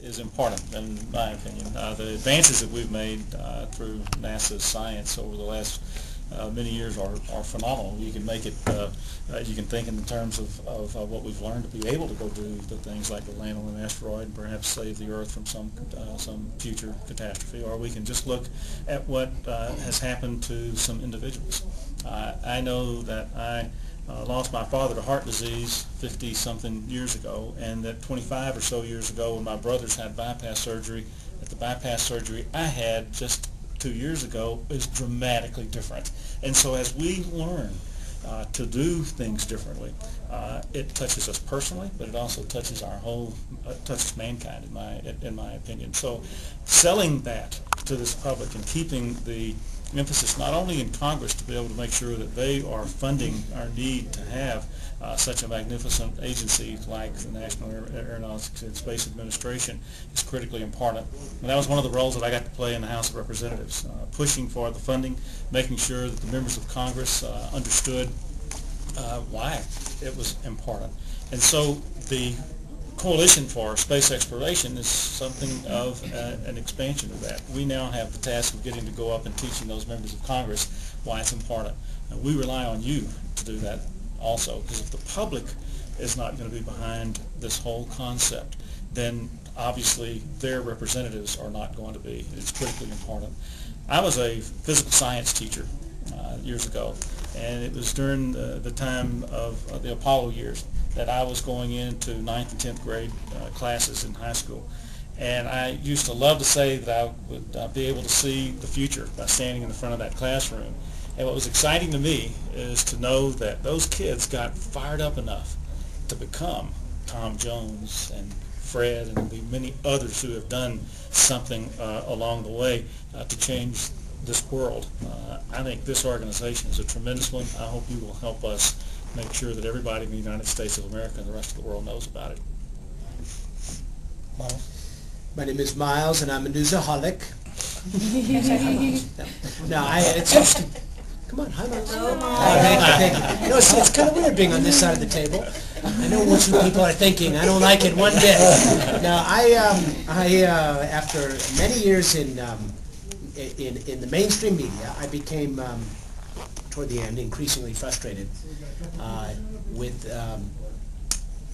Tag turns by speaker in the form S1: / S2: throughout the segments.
S1: is important, in my opinion. The advances that we've made through NASA's science over the last many years are phenomenal. You can make it, you can think in terms of what we've learned to be able to go do the things like to land on an asteroid and perhaps save the Earth from some future catastrophe, or we can just look at what has happened to some individuals. I know that I lost my father to heart disease 50-something years ago, and that 25 or so years ago when my brothers had bypass surgery, that the bypass surgery I had just 2 years ago is dramatically different. And so as we learn to do things differently, it touches us personally, but it also touches our whole, touches mankind in my opinion. So selling that to this public and keeping the emphasis not only in Congress to be able to make sure that they are funding our need to have such a magnificent agency like the National Aeronautics and Space Administration is critically important. And that was one of the roles that I got to play in the House of Representatives, pushing for the funding, making sure that the members of Congress understood why it was important. And so the Coalition for Space Exploration is something of an expansion of that. We now have the task of getting to go up and teaching those members of Congress why it's important. And we rely on you to do that also, because if the public is not going to be behind this whole concept, then obviously their representatives are not going to be. It's critically important. I was a physical science teacher years ago, and it was during the time of the Apollo years that I was going into 9th and 10th grade classes in high school. And I used to love to say that I would be able to see the future by standing in the front of that classroom. And what was exciting to me is to know that those kids got fired up enough to become Tom Jones and Fred and the many others who have done something along the way to change this world. I think this organization is a tremendous one. I hope you will help us make sure that everybody in the United States of America and the rest of the world knows about it.
S2: My name is Miles, and I'm a newsaholic. No, it's just, come on, hi Miles.
S3: Hello, Miles.
S2: Thank you. No, it's kind of weird being on this side of the table. I know what you people are thinking. I don't like it one bit. No, after many years in the mainstream media, I became toward the end increasingly frustrated with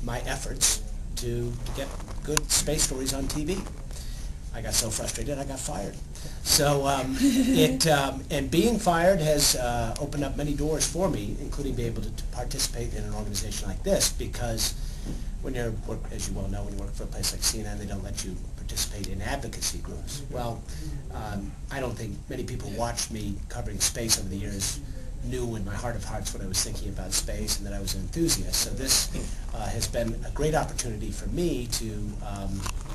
S2: my efforts to get good space stories on TV. I got so frustrated I got fired. So and being fired has opened up many doors for me, including being able to participate in an organization like this, because when you work, as you well know, when you work for a place like CNN, they don't let you participate in advocacy groups. Well, I don't think many people watched me covering space over the years knew in my heart of hearts what I was thinking about space and that I was an enthusiast. So this has been a great opportunity for me to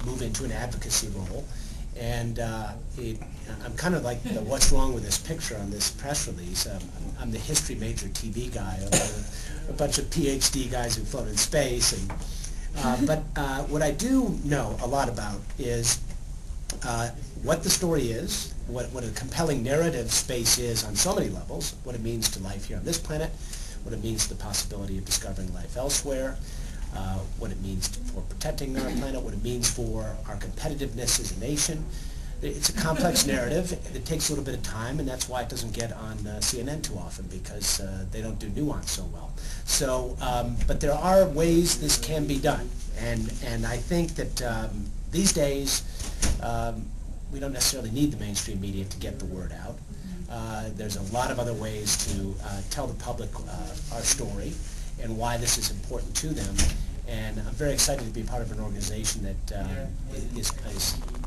S2: move into an advocacy role. And I'm kind of like the what's wrong with this picture on this press release. I'm the history major TV guy, a bunch of PhD guys who float in space. And, but what I do know a lot about is what the story is, what a compelling narrative space is on so many levels, what it means to life here on this planet, what it means to the possibility of discovering life elsewhere, what it means for protecting our planet, what it means for our competitiveness as a nation. It's a complex narrative. It takes a little bit of time, and that's why it doesn't get on CNN too often, because they don't do nuance so well. So, but there are ways this can be done, and I think that these days we don't necessarily need the mainstream media to get the word out. There's a lot of other ways to tell the public our story and why this is important to them. And I'm very excited to be part of an organization that is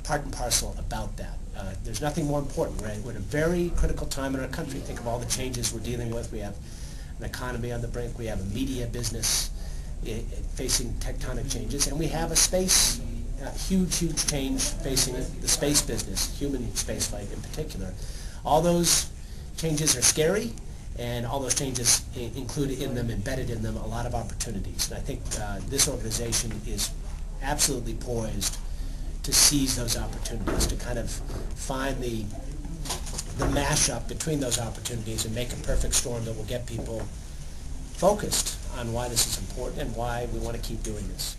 S2: part and parcel about that. There's nothing more important. We're at a very critical time in our country. Think of all the changes we're dealing with. We have an economy on the brink. We have a media business facing tectonic changes. And we have a space, huge change facing the space business, human spaceflight in particular. All those changes are scary, and all those changes include in them, embedded in them, a lot of opportunities. And I think this organization is absolutely poised to seize those opportunities, to kind of find the mashup between those opportunities and make a perfect storm that will get people focused on why this is important and why we want to keep doing this.